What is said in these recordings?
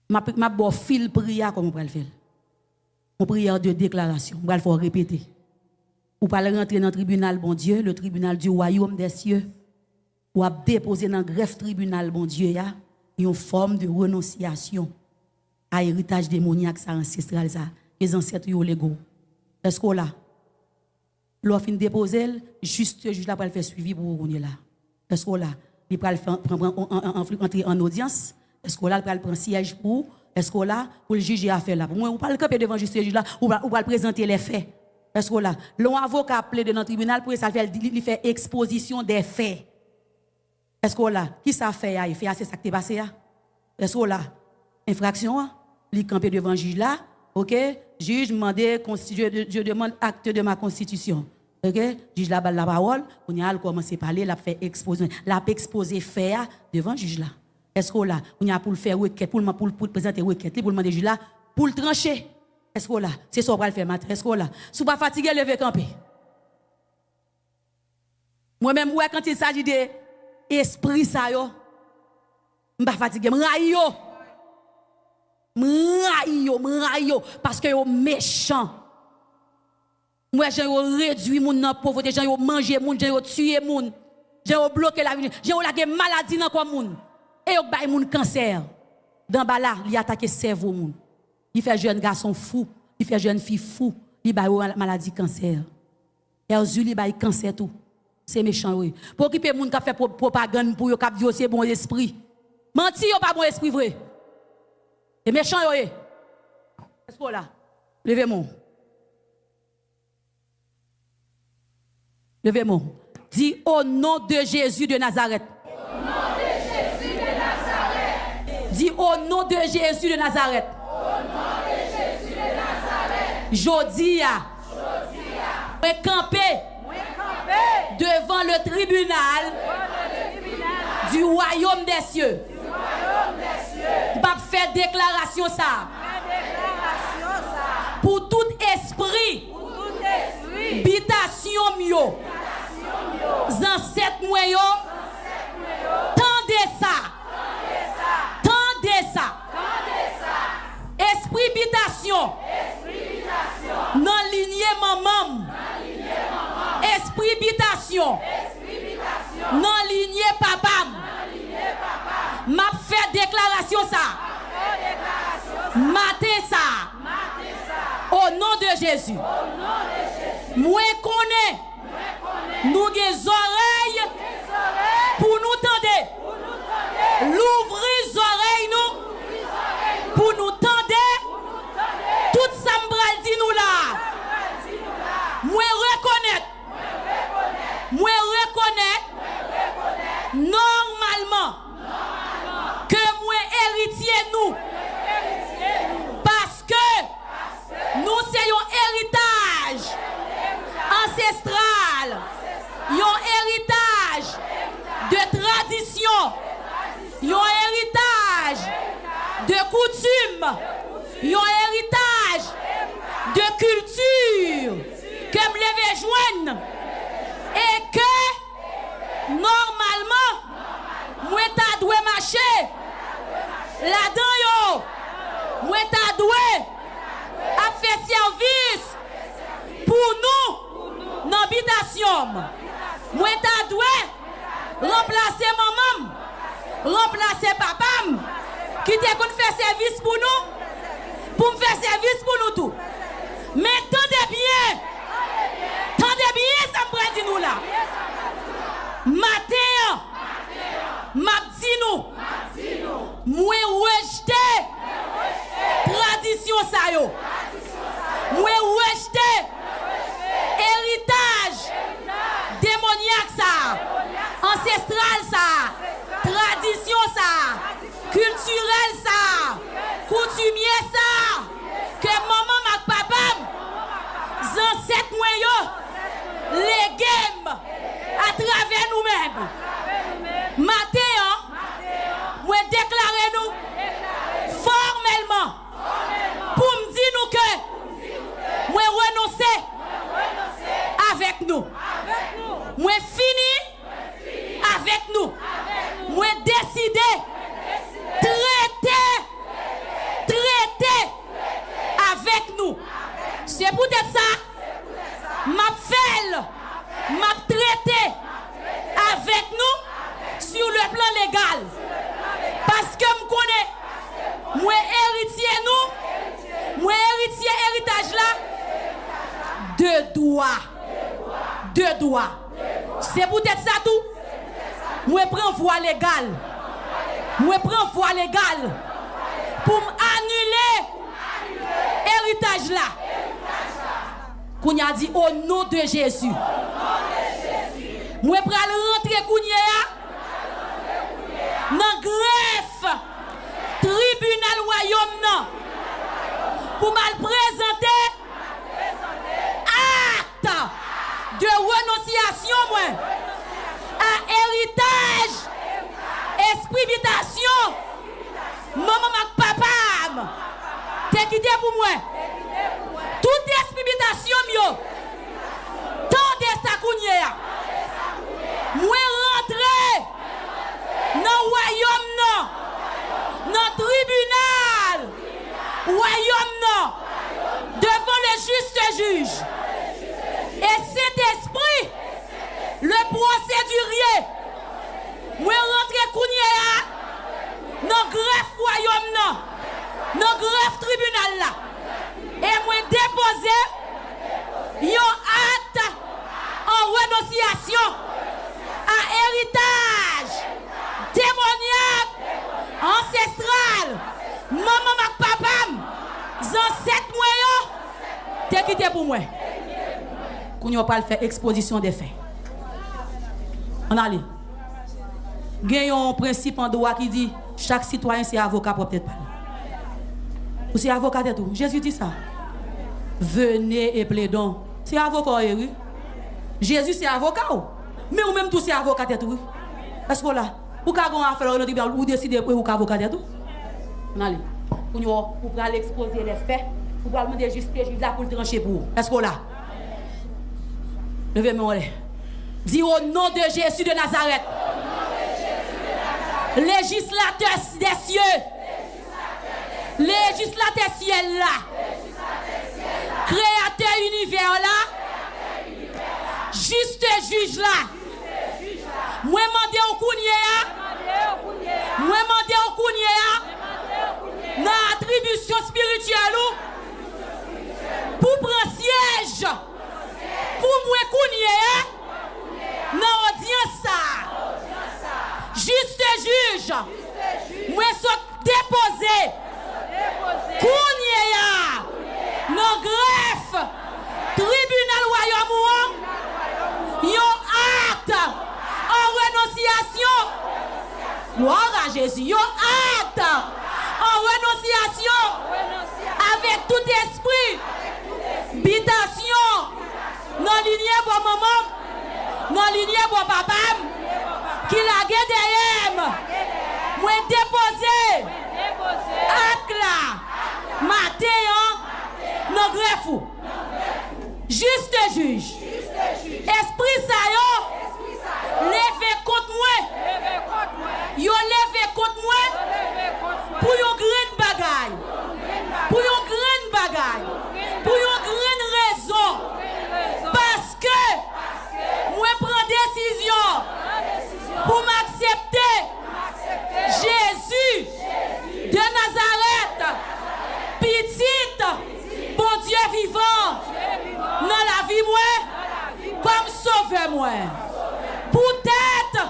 Ma bon fil prière comme on va le faire. Mon prière de déclaration, on va le faire répéter. Ou pas rentrer dans le tribunal, bon Dieu, le tribunal du royaume des cieux. Ou à déposer dans le greffe tribunal, bon Dieu, ya, une forme de renonciation à l'héritage démoniaque, ça ancestral, ça, les ancêtres yo légaux. Est-ce qu'on là? L'offre fin déposer, juste le juge là pour le faire suivi pour on là. Est-ce qu'on là? Il va entrer en audience. Est-ce qu'on là, il va prendre siège pour? Est-ce qu'on là, pour le juger affaire là? Pour moi, on parle camper devant juste le juge là, ou va présenter les faits. Est-ce qu'on là? L'avocat appelé dans le tribunal pour ça il fait exposition des faits. Est-ce qu'on là? Qui ça fait? Il fait assez ça qui est passé. Est-ce qu'on là? Infraction, il camper devant le juge là. OK? Juge je demande acte de ma constitution. OK? Juge là la parole, on y a commencé à parler, l'a fait exposer, l'a exposé fait devant le juge là. Est-ce qu'on là, on y a pour le faire requête, pour présenter requête, pour demander juge là, pour le trancher. Est-ce qu'on là, c'est ça qu'on va le faire matin. Est-ce qu'on là, si vous pas fatigué, levez camper. Moi-même, ouais, quand il s'agit de esprit ça yo, je pas fatigué, m'raille parce que yo méchant. Moi j'ai réduit mon dans pauvreté, j'ai mangé moun, j'ai tué moun, j'ai bloqué la vie, j'ai la maladie dans quoi moun. Et yo bay moun cancer. Dans bala, il attaque cerveau moun. Il fait jeune garçon fou, il fait jeune fille fou, il bay maladie cancer. Et il bay cancer tout. C'est méchant oui. Pour occuper moun qui fait propagande pour yo cap dire c'est bon esprit. Menti yo pas bon esprit vrai. C'est méchant yo. Est-ce que là? Levez-moi. Levez-moi. Dis au nom de Jésus de Nazareth. Au nom de Jésus de Nazareth. Dis au nom de Jésus de Nazareth. Au nom de Jésus de Nazareth. Jodia. Moi camper devant le tribunal du royaume des cieux. Pas faire déclaration ça. Pour tout esprit. Bitation mio. Ancêtres moyo. Tendez ça. Esprit bitation. Non lignée maman. Esprit bitation. Non lignée papa. M'a fait déclaration ça. Maté ça. Au nom de Jésus. Moi connais. Nous avons des oreilles pour nous tendre. L'ouvrir les oreilles nous pour nous tendre. Tout ça m'bral dit nous là. Moi reconnaître. Normalement que moi héritier nous. Parce que nous c'est un héritage ancestral. Un héritage de tradition. Un héritage de coutume. Un héritage de culture que me lever joindre. Et que normalement moi ta doué marcher là-dedans yo moi ta doué a fait service pour nous dans l'habitation. Moi ta doué remplacer maman, remplacer papa qui te qu'on faire service pour nous, pour me faire service pour nous tout. Mais tendez bien, ça me dit nous là. Matin, m'a dit nous, moi rejeter tradition ça yo. Moi rejeter héritage démoniaque ça, ancestral ça, tradition ça, culturel ça, coutumier ça, que maman ma papa, ancêtres moyo, les games à travers nous-mêmes. Matin, moi déclarer nous formellement pour me dire nous que moi renoncer avec nous. Moi fini avec nous. Moi décider traiter C'est peut-être ça. M'a fait, m'a traité avec nous sur le plan légal. Parce que je connais, moi héritier nous, moi héritier héritage là, deux doigts. C'est peut-être ça tout. Moi prends voie légale. Moi prends voie légale pour annuler héritage là. Qu'on a dit au nom de Jésus. Moi pral rentrer kounya dans greffe tribunal royaume non pour mal présenter acte de renonciation moi à héritage esprit habitation maman ma papa t'es quitté pour moi toute esprit habitation yo tant de sa kounya moi rentrer dans le royaume non, dans le tribunal, royaume non, devant le juste juge. Et cet esprit, le procédurier, moi rentrer kounya dans le greffe royaume non, dans le greffe tribunal là. Et moi déposer yon acte en renonciation à héritage démoniaque ancestral maman ma papa ancêtres moyen t'es quitté pour moi qu'on y pas faire exposition des faits on allez gagnons un principe en droit qui dit chaque citoyen c'est avocat pour peut-être parler ou c'est avocat et tout Jésus dit ça venez et plaidons c'est avocat oui Jésus c'est avocat mais ou même tout c'est avocat et tout est-ce que là ou ka gon affaire ou décider pour ou avocat et tout on allez pour aller exposer les faits pour aller demander justice là pour trancher pour est-ce que là levez moi dis au nom de Jésus de Nazareth législateur des cieux législateur ciel là créateur univers là juste juge là moi mandé au kounya moi mandé au kounya dans attribution spirituelle pour prendre siège pour moi kounya dans audience ça juste juge moi sont déposé kounya dans greffe tribunal royaume yon acte en renonciation. Gloire à Jésus. Yon acte en renonciation avec tout esprit, habitation, non lignée pour maman, non lignée pour papa, qui la guette derrière. Moi déposer acte là, matin, non greffe. Juste juge. Esprit ça yo, levez contre moi. Yo levez contre moi. Pour yon grande bagaille. Pour yon grande bagaille. Pour yon grande raison. Parce que moi prends décision pour m'accepter. Jésus de Nazareth. Petite, bon Dieu vivant. Dans la vie moi. Comme sauver moi. Peut-être,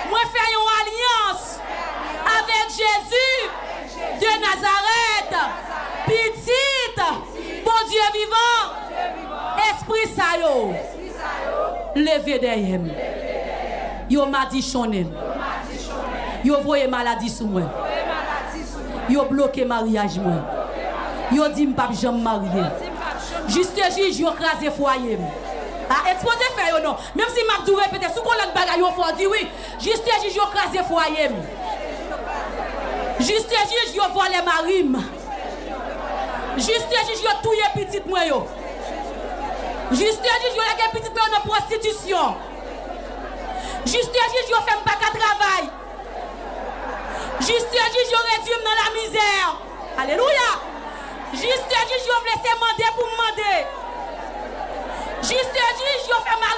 moi faire une alliance avec Jésus de Nazareth. Petite, bon Dieu vivant, esprit ça yo. Levez derrière. Yo m'a dit choné. Yo voyé maladie sur moi. Yo bloqué mariage moi. Yo dit m'pas jamais marié. Juste juge yo crasé foyer. Exposé fait non. Même si m'a dû répéter sous qu'on l'autre bagaille yo faut dire oui. Juste juge yo crasé foyer. Juste juge yo volé marim. Juste juge yo touyer petite moi yo. Juste juge yo la petite moi en prostitution. Juste juge yo fait pas qu'à travail. Juste juge yo réduit dans la misère. Alléluia. Juste juge yo laisser demander pour demander.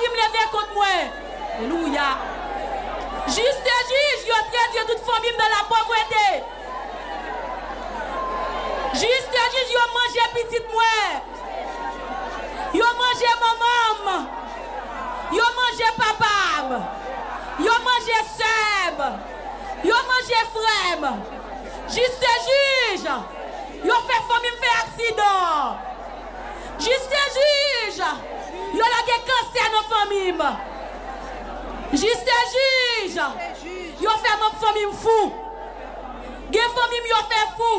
qui me lève contre moi. Alléluia. Juste juge, yo traite toute famille dans la pauvreté. Juste juge, yo mange petite moi. Yo mange maman. Yo mange papa. Yo mange sœur. Yo mange frère. Juste juge. Yo fait famille fait accident. Juste juge. Yo la gen cancer dans famille. Juste juge. Yo fait mon famille fou. Gen famille yo fait fou.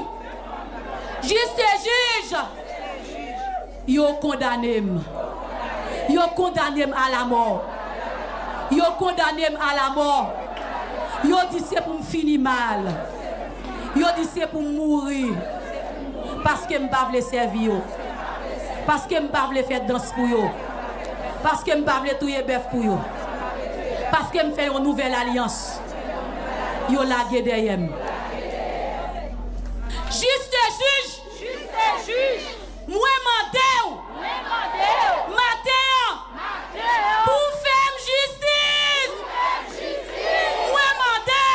Juste juge. Yo condamné. Yo condamné à la mort. Yo condamné à la mort. Yo dit c'est pour me finir mal. Yo dit c'est pour mourir. Parce que m'pa vle servir yo. Parce que m'pa vle faire danse pour yo. Parce que m'pa vle touyer bœuf pour yo. Parce que me fait une nouvelle alliance. Yo lagué derrière. Juste juge. Juste juge. Moi mandé. Matin. Pour faire justice. Moi mandé.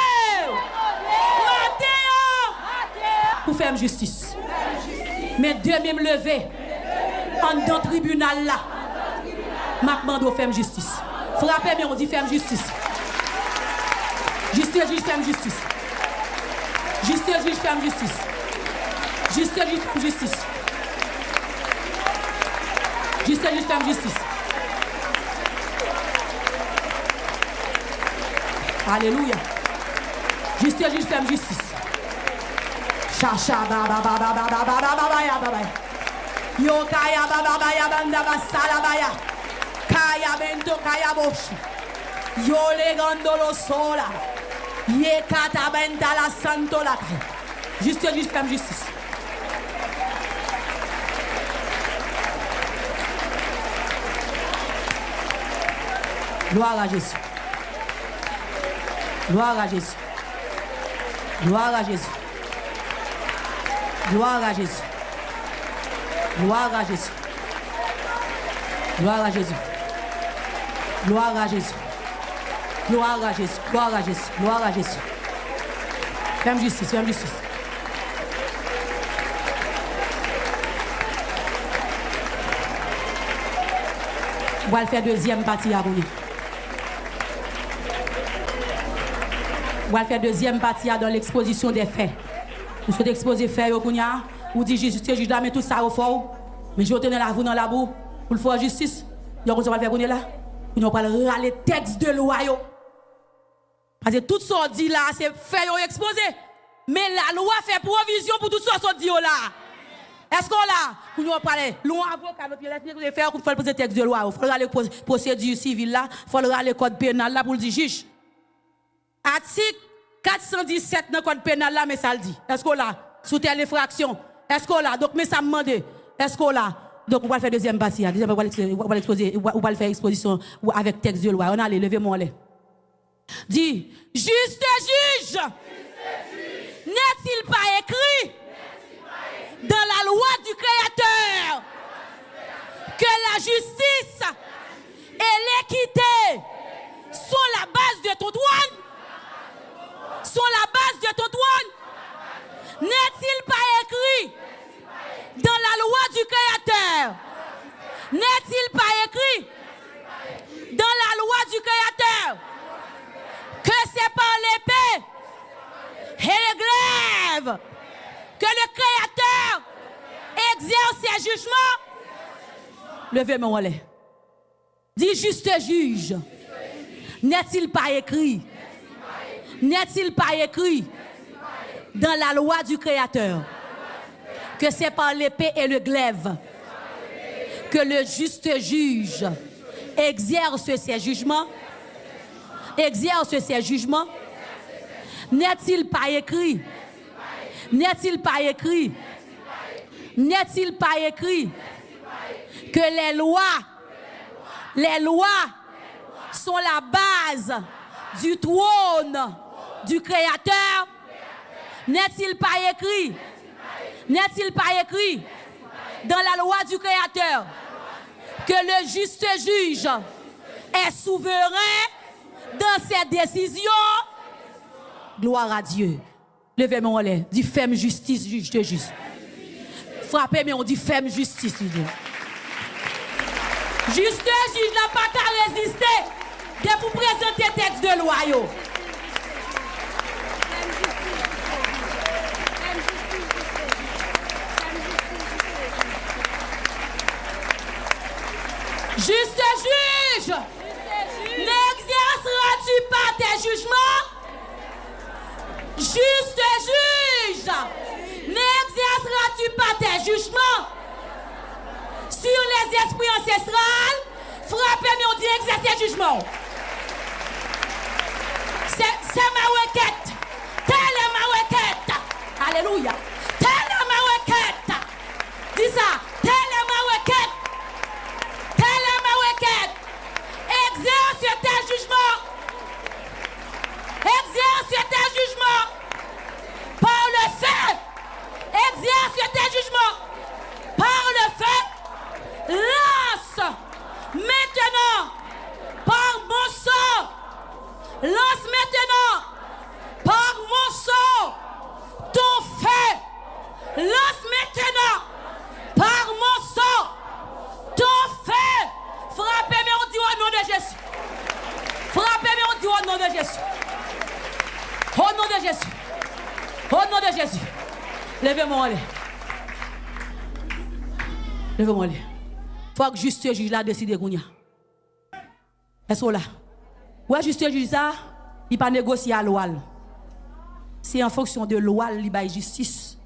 Matin. Pour faire justice. Mais demain me lever. En dans tribunal là. M'a demandé faire justice. Frappez bien, on dit ferme justice. Juste juge ferme justice. Juste juge ferme justice. Juste juge ferme justice. Juste juge ferme justice. Alléluia. Juste juge ferme justice. Chacha ba ba ba ba ba ba ba ba ba ya ba ba. Yo kaya ba ba ba ya banda ba sala ba ya. Kaya bento kaya boshi. Yo le gondolo sola. Ye kata benta la santo la. Juste ferme justice. Gloire à Jésus. Gloire à Jésus. Gloire à Jésus. Gloire à Jésus. Gloire à Jésus. Gloire à Jésus. Gloire à Jésus. Gloire à Jésus. Gloire à Jésus. Gloire à Jésus. Ferme justice, ferme justice. On va faire deuxième partie à vous. On va faire deuxième partie dans l'exposition des faits. Vous souhaitez exposer les faits, vous dites justice, juge doit mettre tout ça au fort. Mais je vais tenir la vous dans la boue pour le faire justice. Vous allez faire là. Vous allez râler texte de loi. Parce que tout ce qu'on dit là, c'est fait exposer. Mais la loi fait provision pour tout ce qu'on dit là. Est-ce qu'on l'a? Vous nous parlez. L'on avocat, notre faire pour faire poser texte de loi. Il faut aller procédure civile là. Il faut aller code pénal là pour le dire juge. Article 417 dans le code pénal là, mais ça le dit. Est-ce qu'on l'a? Sous telle infraction. Est-ce qu'on l'a? Donc, mais ça me demande. Est-ce qu'on l'a? Donc, on va faire deuxième partie. Deuxième, on va l'exposer, on va faire exposition avec texte de loi. On a allé, levez-moi les. Dit, juste juge, n'est-il pas écrit dans la loi du Créateur que la justice et l'équité sont la base de ton trône? Sont la base de ton trône? N'est-il pas écrit dans la loi du Créateur? N'est-il pas écrit dans la loi du Créateur que c'est par l'épée et le glaive que le Créateur exerce ses jugements? Levez-moi les. Dis juste juge. N'est-il pas écrit? N'est-il pas écrit dans la loi du Créateur que c'est par l'épée et le glaive que le juste juge exerce ses jugements? Exerce ses jugements? N'est-il pas écrit? N'est-il pas écrit? N'est-il pas écrit que les lois sont la base du trône du Créateur? N'est-il pas écrit? N'est-il pas écrit dans la loi du Créateur que le juste juge est souverain dans ses décisions. Gloire à Dieu. Levez-moi en l'air. Dis ferme justice, juge de juste. Frappez, mais on dit ferme justice. Juste juge n'a pas qu'à résister. De pour présenter texte de loi. Yo. Juste juge, n'exerceras-tu pas tes jugements? Juste juge, n'exerceras-tu pas tes jugements sur les esprits ancestrales? Frappez-moi, on dit exercer jugement. C'est ma requête. Telle est ma requête. Alléluia. Telle est ma requête. Dis ça. Telle est ma requête. Telle est ma requête. Exerce tes jugements. Exerce tes jugements. Par le fait. Exerce tes jugements. Par le fait. Lance. Maintenant. Par mon sang. Lance maintenant, par mon sang, ton feu. Lance maintenant, par mon sang, ton feu. Frappez-moi, on dit au nom de Jésus. Frappez-moi, on dit au nom de Jésus. Au nom de Jésus. Au nom de Jésus. Levez-moi, allez. Levez-moi, allez. Il faut que juste juge là décide qu'on y a. Est-ce que là? Ouais, juste juge ça, il pas négocier à loi. C'est en fonction de loi, il va justice.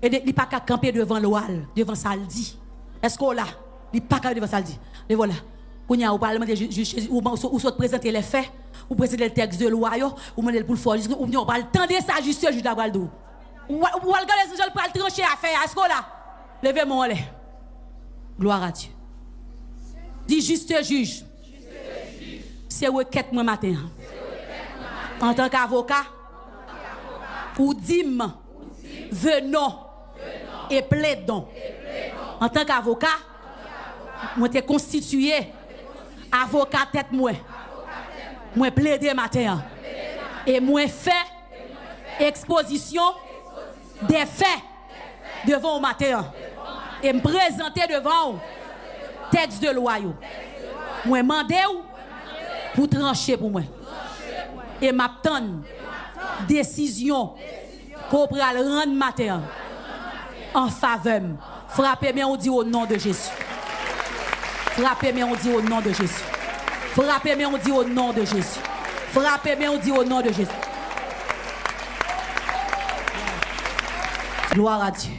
Et il pas qu'à camper devant loi, devant ça le dit. Est-ce qu'on là, il pas qu'à devant ça le dit. Et voilà. Quand il y a au parlement de justice, ou soit présenter les faits, ou présenter le texte de loi, ou mener pour le faire, ou bien on va attendre ça juste juge d'abord d'où. Ou regarder les gens pour trancher à faire. Est-ce qu'on là? Levez-moi là. Gloire à Dieu. Dis juste juge. C'est requête moi matin. En tant qu'avocat, ou dîme, venons et plaidons. En tant qu'avocat, moi t'ai constitué avocat tête moi. Moi plaider matin. Et moi fait exposition des faits devant au matin. Et me présenter devant texte de loi. Moi mandé pour trancher pour moi. Et m'attendre décision qu'on pourra rendre matin en faveur. Frappez-moi, on dit au nom de Jésus. Frappez-moi, on dit au nom de Jésus. Frappez-moi, on dit au nom de Jésus. Frappez-moi, on dit au nom de Jésus. Gloire à Dieu.